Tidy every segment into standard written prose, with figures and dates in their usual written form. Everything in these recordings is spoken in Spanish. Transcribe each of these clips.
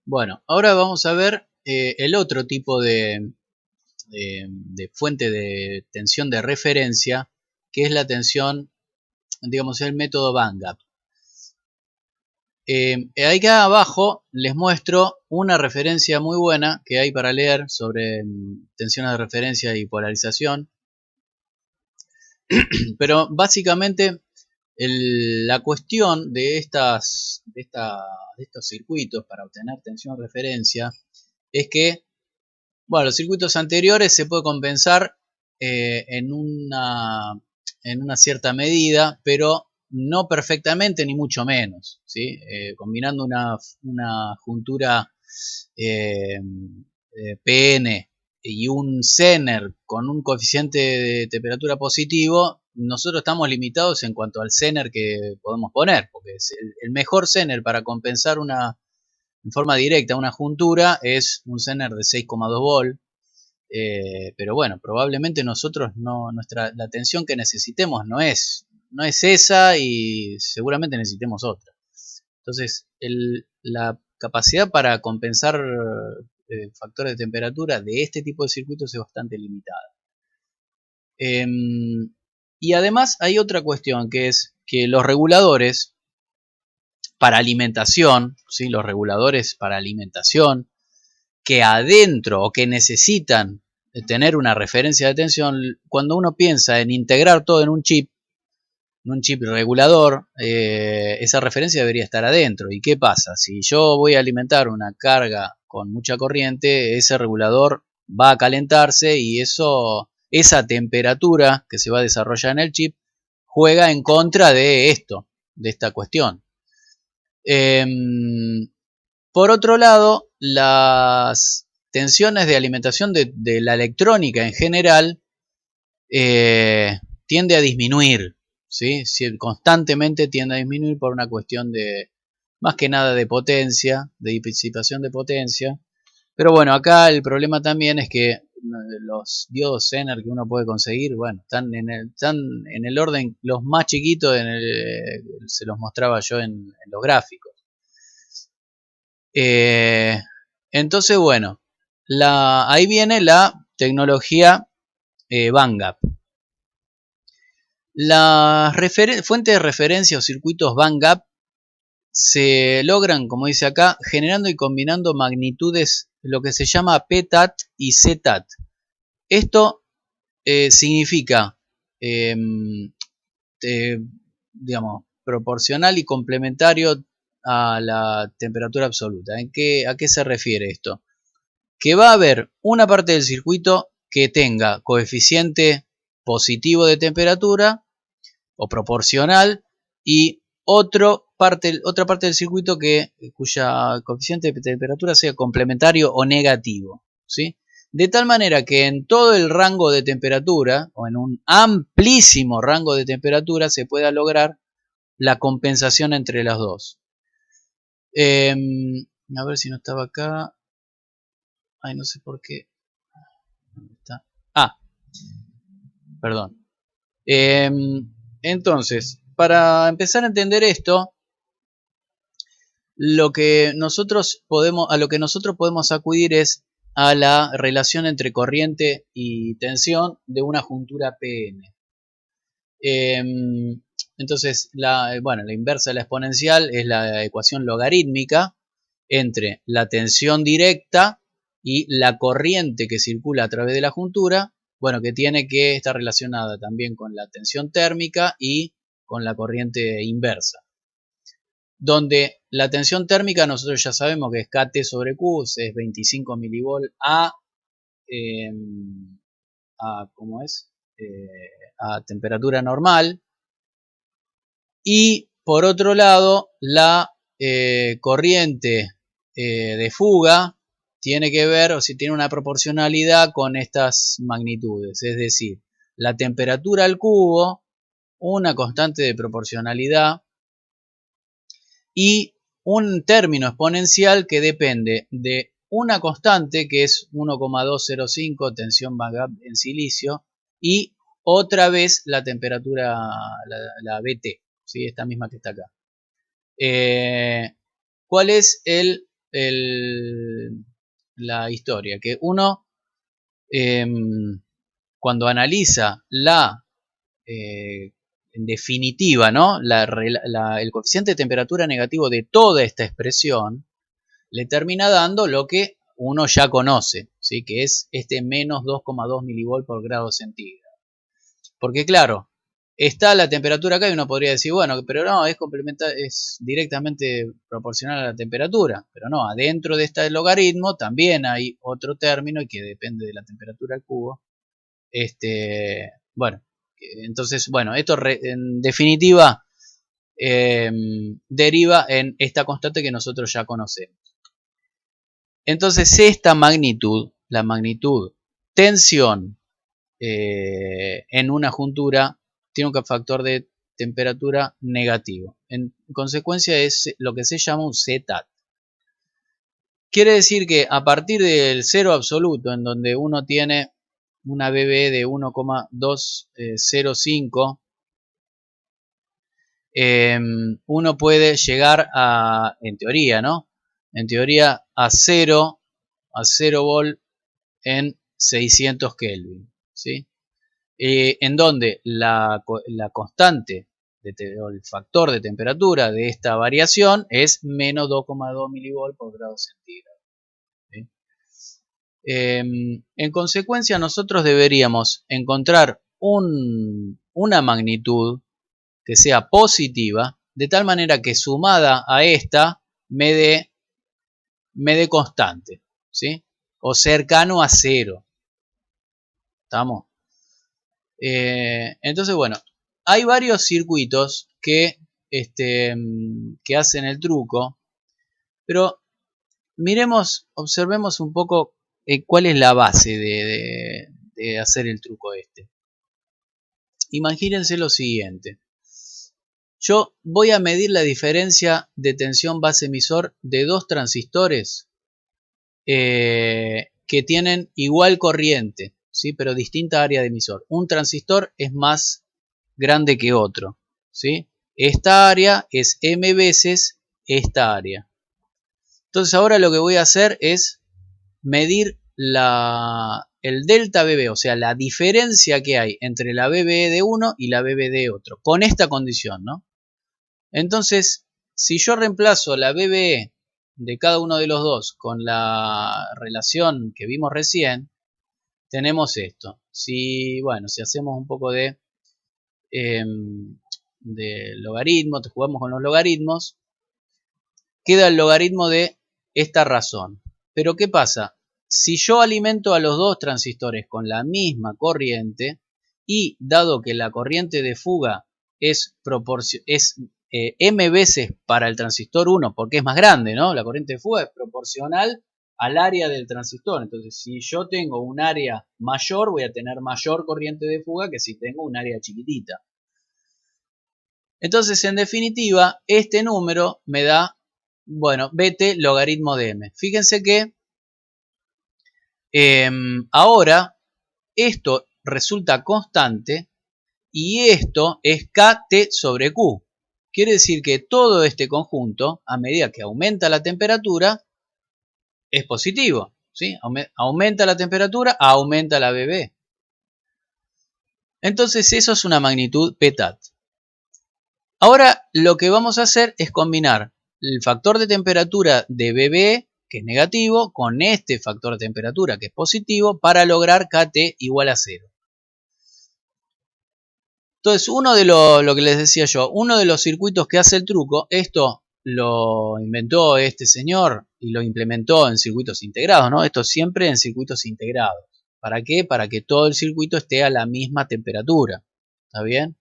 Bueno, ahora vamos a ver el otro tipo de fuente de tensión de referencia, que es la tensión, digamos, el método Van Gogh. Acá abajo les muestro una referencia muy buena que hay para leer sobre tensiones de referencia y polarización, pero básicamente la cuestión de estos circuitos para obtener tensión de referencia es que, bueno, los circuitos anteriores se puede compensar eh, en, una, en una cierta medida, pero no perfectamente ni mucho menos, ¿sí? Combinando una juntura eh, PN y un Zener con un coeficiente de temperatura positivo, nosotros estamos limitados en cuanto al Zener que podemos poner, porque es el mejor Zener para compensar en forma directa una juntura es un Zener de 6,2 volt. Pero bueno, probablemente nosotros la tensión que necesitemos no es esa y seguramente necesitemos otra. Entonces, la capacidad para compensar factores de temperatura de este tipo de circuitos es bastante limitada. Y además hay otra cuestión que es que los reguladores para alimentación, ¿sí? Los reguladores para alimentación que adentro o que necesitan tener una referencia de tensión, cuando uno piensa en integrar todo en un chip regulador, esa referencia debería estar adentro. ¿Y qué pasa? Si yo voy a alimentar una carga con mucha corriente, ese regulador va a calentarse y esa temperatura que se va a desarrollar en el chip juega en contra de esto, de esta cuestión. Eh, por otro lado, las tensiones de alimentación de la electrónica en general tiende a disminuir, ¿sí? Constantemente tiende a disminuir por una cuestión de, más que nada de potencia, de disipación de potencia. Pero bueno, acá el problema también es que los diodos Zener que uno puede conseguir, bueno, están en el orden, los más chiquitos se los mostraba yo en los gráficos. Eh, entonces, bueno, ahí viene la tecnología Bangap. Las fuentes de referencia o circuitos Bangap se logran, como dice acá, generando y combinando magnitudes, lo que se llama PTAT y CTAT. Esto significa, eh, digamos, proporcional y complementario a la temperatura absoluta. ¿A qué se refiere esto? Que va a haber una parte del circuito que tenga coeficiente positivo de temperatura o proporcional y otra parte del circuito cuya coeficiente de temperatura sea complementario o negativo, ¿sí? De tal manera que en todo el rango de temperatura o en un amplísimo rango de temperatura se pueda lograr la compensación entre las dos. A ver si no estaba acá. Ay, no sé por qué. ¿Dónde está? Ah, perdón. Entonces, para empezar a entender esto, a lo que nosotros podemos acudir es a la relación entre corriente y tensión de una juntura PN. Entonces, bueno, la inversa de la exponencial es la ecuación logarítmica entre la tensión directa y la corriente que circula a través de la juntura, bueno, que tiene que estar relacionada también con la tensión térmica y con la corriente inversa. Donde la tensión térmica nosotros ya sabemos que es Kt sobre Q, es 25 milivolt eh, ¿cómo es? A temperatura normal. Y por otro lado, la corriente de fuga tiene que ver, o si tiene una proporcionalidad con estas magnitudes, es decir, la temperatura al cubo, una constante de proporcionalidad y un término exponencial que depende de una constante que es 1,205 tensión Van Gogh en silicio y otra vez la temperatura, la BT, ¿sí? Esta misma que está acá. ¿Cuál es la historia, que uno cuando analiza en definitiva, ¿no? El coeficiente de temperatura negativo de toda esta expresión, le termina dando lo que uno ya conoce, ¿sí? Que es este menos 2,2 milivolt por grado centígrado. Porque claro, está la temperatura acá y uno podría decir, bueno, pero no, es directamente proporcional a la temperatura. Pero no, adentro de este logaritmo también hay otro término y que depende de la temperatura al cubo. Bueno, entonces, bueno, esto en definitiva deriva en esta constante que nosotros ya conocemos. Entonces, esta magnitud, la magnitud tensión en una juntura, tiene un factor de temperatura negativo. En consecuencia, es lo que se llama un CTAT. Quiere decir que a partir del cero absoluto, en donde uno tiene una BB de 1,205, uno puede llegar a, en teoría, ¿no? En teoría a 0 volt en 600 Kelvin, ¿sí? En donde la constante o el factor de temperatura de esta variación es menos 2,2 milivolt por grado centígrado, ¿sí? En consecuencia, nosotros deberíamos encontrar una magnitud que sea positiva, de tal manera que sumada a esta me dé constante, ¿sí? O cercano a cero. ¿Estamos? Entonces, bueno, hay varios circuitos que hacen el truco, pero observemos un poco cuál es la base de hacer el truco este. Imagínense lo siguiente. Yo voy a medir la diferencia de tensión base-emisor de dos transistores que tienen igual corriente, ¿sí? Pero distinta área de emisor. Un transistor es más grande que otro, ¿sí? Esta área es m veces esta área. Entonces ahora lo que voy a hacer es medir el delta BB, o sea, la diferencia que hay entre la BB de uno y la BB de otro, con esta condición, ¿no? Entonces, si yo reemplazo la BBE de cada uno de los dos con la relación que vimos recién, tenemos esto. Si hacemos un poco de logaritmo, jugamos con los logaritmos, queda el logaritmo de esta razón. Pero ¿qué pasa? Si yo alimento a los dos transistores con la misma corriente y dado que la corriente de fuga es m veces para el transistor 1 porque es más grande, ¿no? La corriente de fuga es proporcional al área del transistor. Entonces, si yo tengo un área mayor, voy a tener mayor corriente de fuga que si tengo un área chiquitita. Entonces, en definitiva, este número me da, bueno, BT logaritmo de M. Fíjense que ahora esto resulta constante y esto es KT sobre Q. Quiere decir que todo este conjunto, a medida que aumenta la temperatura, es positivo, ¿sí? Aumenta la temperatura, aumenta la BB. Entonces eso es una magnitud PTAT. Ahora lo que vamos a hacer es combinar el factor de temperatura de BB, que es negativo, con este factor de temperatura, que es positivo, para lograr KT igual a 0. Entonces, lo que les decía yo, uno de los circuitos que hace el truco, esto lo inventó este señor y lo implementó en circuitos integrados, ¿no? Esto siempre en circuitos integrados. ¿Para qué? Para que todo el circuito esté a la misma temperatura. ¿Está bien?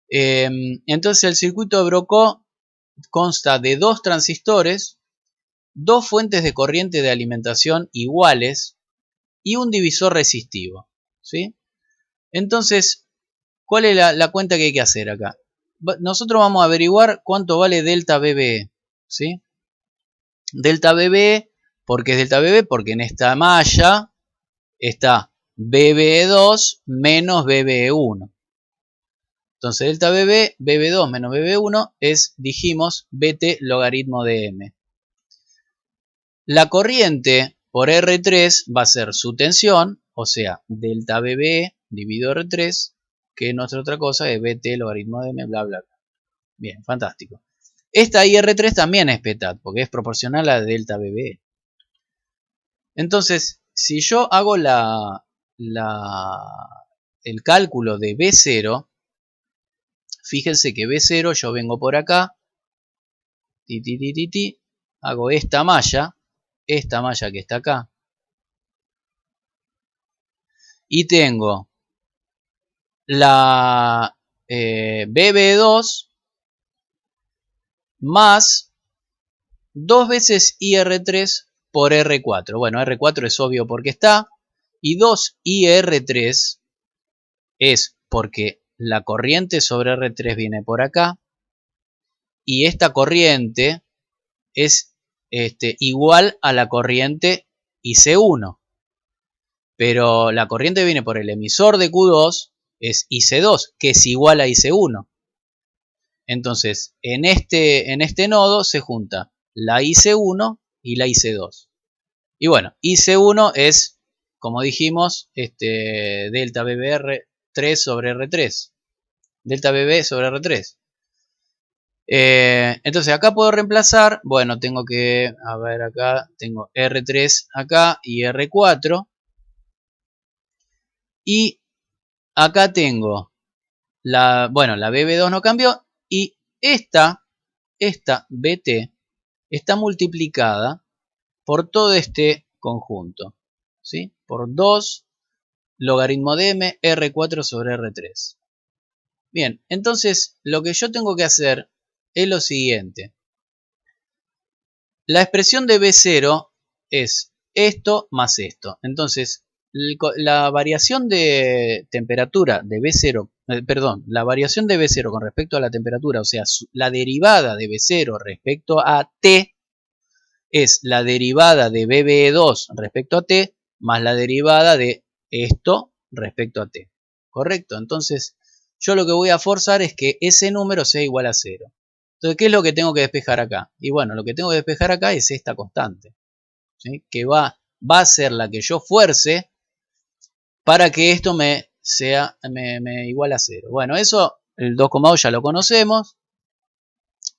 Entonces el circuito de Broca consta de dos transistores, dos fuentes de corriente de alimentación iguales y un divisor resistivo, ¿sí? Entonces, ¿cuál es la cuenta que hay que hacer acá? Nosotros vamos a averiguar cuánto vale delta BB, ¿sí? Delta BB, ¿por qué es delta BB? Porque en esta malla está BB2 menos BB1. Entonces delta BB, BB2 menos BB1 es, dijimos, BT logaritmo de M. La corriente por R3 va a ser su tensión, o sea, delta BB dividido R3, que no es otra cosa que BT logaritmo de M, bla, bla, bla. Bien, fantástico. Esta IR3 también es PETAT, porque es proporcional a delta BB. Entonces, si yo hago el cálculo de B0, fíjense que B0 yo vengo por acá, hago esta malla que está acá, y tengo la BB2 más 2 veces IR3 por R4. Bueno, R4 es obvio porque está, y 2 IR3 es porque la corriente sobre R3 viene por acá, y esta corriente es igual a la corriente IC1. Pero la corriente viene por el emisor de Q2, es IC2, que es igual a IC1. Entonces, en este nodo se junta la IC1 y la IC2. Y bueno, IC1 es, como dijimos, delta BBR3 sobre R3. Delta BB sobre R3. Entonces acá puedo reemplazar, bueno, tengo que, a ver acá, tengo R3 acá y R4. Y acá tengo, la BB2 no cambió, y esta BT está multiplicada por todo este conjunto, ¿sí? Por 2 logaritmo de M R4 sobre R3. Bien, entonces lo que yo tengo que hacer es lo siguiente. La expresión de B0 es esto más esto. Entonces, la variación de temperatura de B0, la variación de B0 con respecto a la temperatura, o sea, la derivada de B0 respecto a T, es la derivada de BB2 respecto a T más la derivada de esto respecto a T. ¿Correcto? Entonces, yo lo que voy a forzar es que ese número sea igual a 0. Entonces, ¿qué es lo que tengo que despejar acá? Y bueno, lo que tengo que despejar acá es esta constante, ¿sí? Que va a ser la que yo fuerce para que esto me igual a 0. Bueno, eso, el 2,2 ya lo conocemos.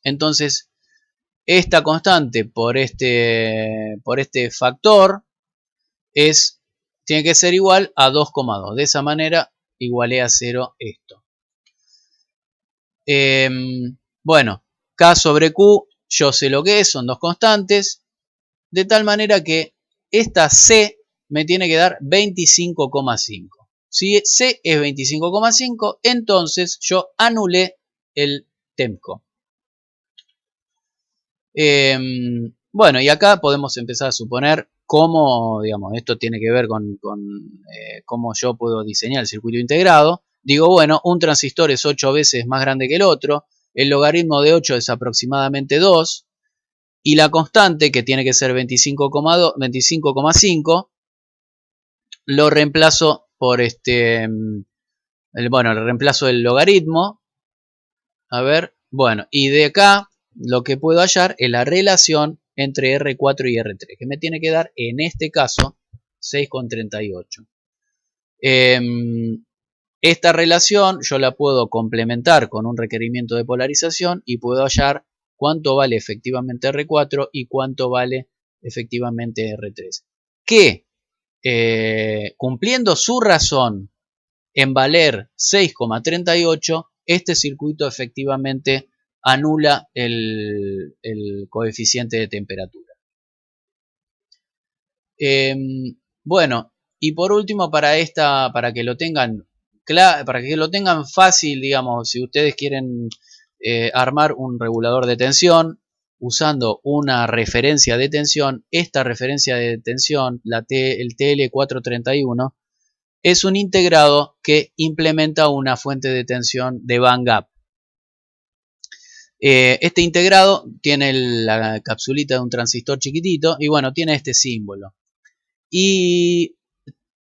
Entonces, esta constante por este factor tiene que ser igual a 2,2. De esa manera igualé a 0 esto. Bueno, K sobre Q, yo sé lo que es, son dos constantes. De tal manera que esta C me tiene que dar 25,5. Si C es 25,5, entonces yo anulé el TEMCO. Bueno, y acá podemos empezar a suponer cómo, digamos, esto tiene que ver con cómo yo puedo diseñar el circuito integrado. Digo, bueno, un transistor es 8 veces más grande que el otro, el logaritmo de 8 es aproximadamente 2, y la constante, que tiene que ser 25,5, lo reemplazo por le reemplazo el logaritmo. A ver, bueno, y de acá lo que puedo hallar es la relación entre R4 y R3, que me tiene que dar, en este caso, 6,38. Esta relación yo la puedo complementar con un requerimiento de polarización y puedo hallar cuánto vale efectivamente R4 y cuánto vale efectivamente R3. Que cumpliendo su razón en valer 6,38, este circuito efectivamente anula el coeficiente de temperatura. Bueno, y por último, para que lo tengan fácil, digamos, si ustedes quieren armar un regulador de tensión usando una referencia de tensión, esta referencia de tensión, el TL431, es un integrado que implementa una fuente de tensión de band gap. Este integrado tiene la capsulita de un transistor chiquitito y bueno, tiene este símbolo. Y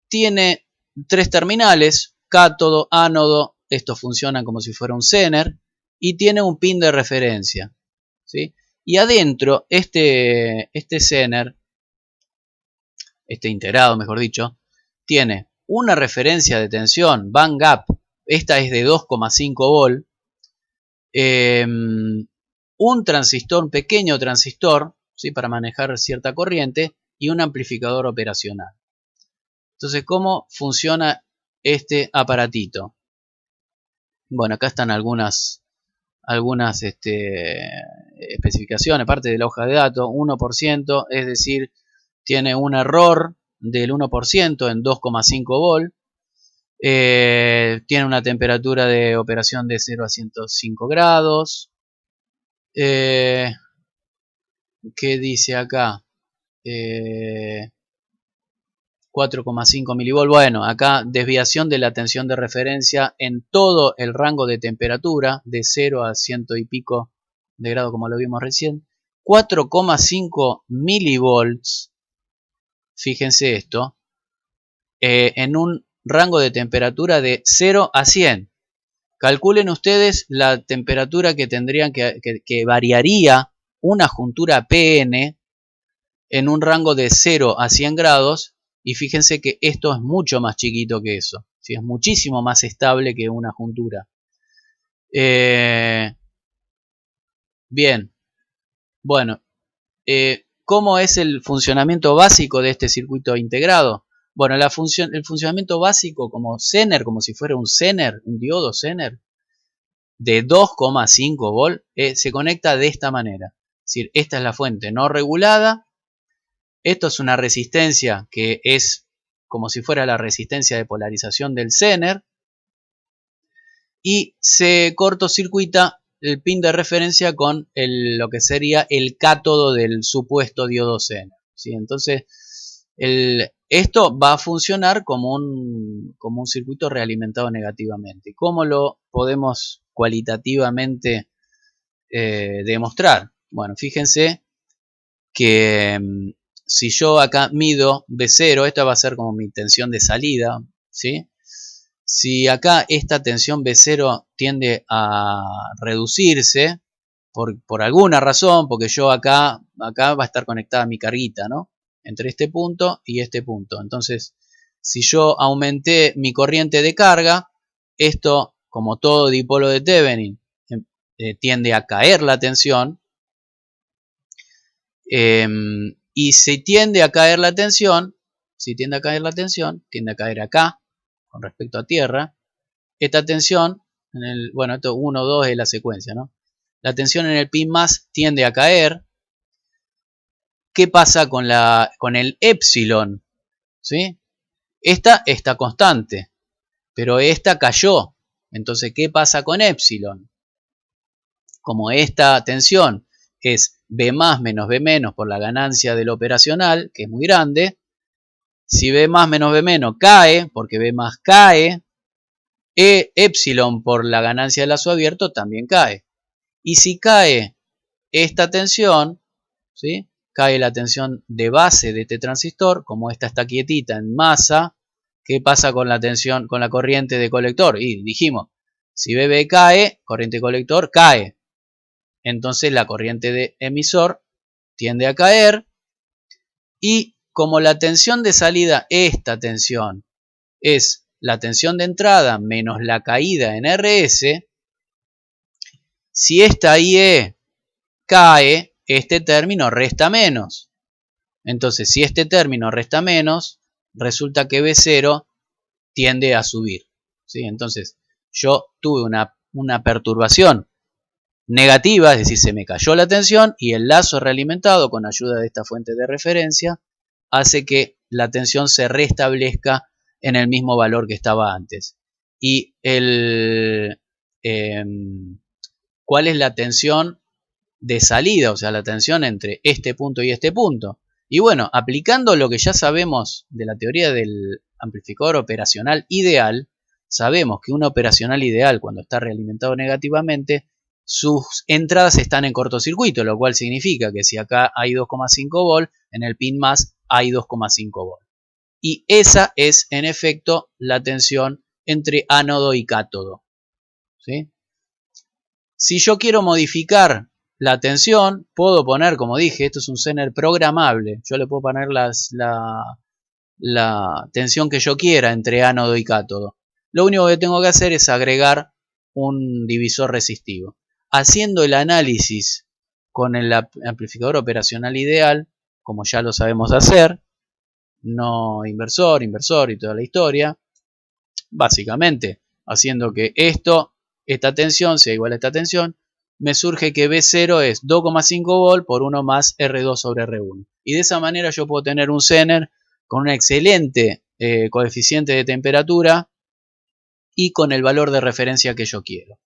tiene 3 terminales, cátodo, ánodo, estos funcionan como si fuera un Zener, y tiene un pin de referencia, ¿sí? Y adentro, este Zener este integrado mejor dicho, tiene una referencia de tensión, band gap, esta es de 2,5 volt, un transistor, un pequeño transistor, ¿sí? Para manejar cierta corriente, y un amplificador operacional. Entonces, ¿cómo funciona este aparatito? Bueno, acá están algunas especificaciones, parte de la hoja de datos, 1%, es decir, tiene un error del 1% en 2,5 volt, tiene una temperatura de operación de 0 a 105 grados, ¿qué dice acá? 4,5 milivolt. Bueno, acá desviación de la tensión de referencia en todo el rango de temperatura, de 0 a 100 y pico de grado, como lo vimos recién. 4,5 milivolts, fíjense esto, en un rango de temperatura de 0 a 100. Calculen ustedes la temperatura que tendrían que variaría una juntura PN en un rango de 0 a 100 grados, y fíjense que esto es mucho más chiquito que eso, ¿sí? Es muchísimo más estable que una juntura. Bien, bueno, ¿cómo es el funcionamiento básico de este circuito integrado? Bueno, el funcionamiento básico como Zener, como si fuera un Zener, un diodo Zener, de 2,5 volt, se conecta de esta manera. Es decir, esta es la fuente no regulada. Esto es una resistencia que es como si fuera la resistencia de polarización del Zener, y se cortocircuita el pin de referencia con lo que sería el cátodo del supuesto diodo Zener, ¿sí? Entonces, esto va a funcionar como un circuito realimentado negativamente. ¿Cómo lo podemos cualitativamente demostrar? Bueno, fíjense que si yo acá mido B0, esta va a ser como mi tensión de salida, ¿sí? Si acá esta tensión B0 tiende a reducirse por alguna razón, porque yo acá va a estar conectada mi carguita, ¿no? Entre este punto y este punto. Entonces, si yo aumenté mi corriente de carga, esto, como todo dipolo de Thevenin, tiende a caer la tensión. Y si tiende a caer la tensión, tiende a caer acá con respecto a tierra. Esta tensión, bueno, esto 1, 2 es la secuencia, ¿no? La tensión en el pin más tiende a caer. ¿Qué pasa con el epsilon? ¿Sí? Esta está constante, pero esta cayó. Entonces, ¿qué pasa con epsilon? Como esta tensión es B más menos B menos por la ganancia del operacional, que es muy grande, si B más menos B menos cae, porque B más cae, epsilon por la ganancia del lazo abierto también cae. Y si cae esta tensión, ¿sí? Cae la tensión de base de este transistor, como esta está quietita en masa, ¿qué pasa con la tensión, con la corriente de colector? Y dijimos, si BB cae, corriente de colector cae. Entonces la corriente de emisor tiende a caer, y como la tensión de salida, esta tensión, es la tensión de entrada menos la caída en RS, si esta IE cae, este término resta menos. Entonces, si este término resta menos, resulta que B0 tiende a subir, ¿sí? Entonces, yo tuve una perturbación negativa, es decir, se me cayó la tensión, y el lazo realimentado con ayuda de esta fuente de referencia hace que la tensión se restablezca en el mismo valor que estaba antes. Y ¿cuál es la tensión de salida? O sea, la tensión entre este punto y este punto. Y bueno, aplicando lo que ya sabemos de la teoría del amplificador operacional ideal, sabemos que un operacional ideal, cuando está realimentado negativamente, sus entradas están en cortocircuito, lo cual significa que si acá hay 2,5 volt, en el pin más hay 2,5 volt. Y esa es, en efecto, la tensión entre ánodo y cátodo, ¿sí? Si yo quiero modificar la tensión, puedo poner, como dije, esto es un Zener programable. Yo le puedo poner la tensión que yo quiera entre ánodo y cátodo. Lo único que tengo que hacer es agregar un divisor resistivo. Haciendo el análisis con el amplificador operacional ideal, como ya lo sabemos hacer, no inversor, inversor y toda la historia, básicamente haciendo que esta tensión sea igual a esta tensión, me surge que B0 es 2,5 volt por 1 más R2 sobre R1. Y de esa manera yo puedo tener un Zener con un excelente coeficiente de temperatura y con el valor de referencia que yo quiero.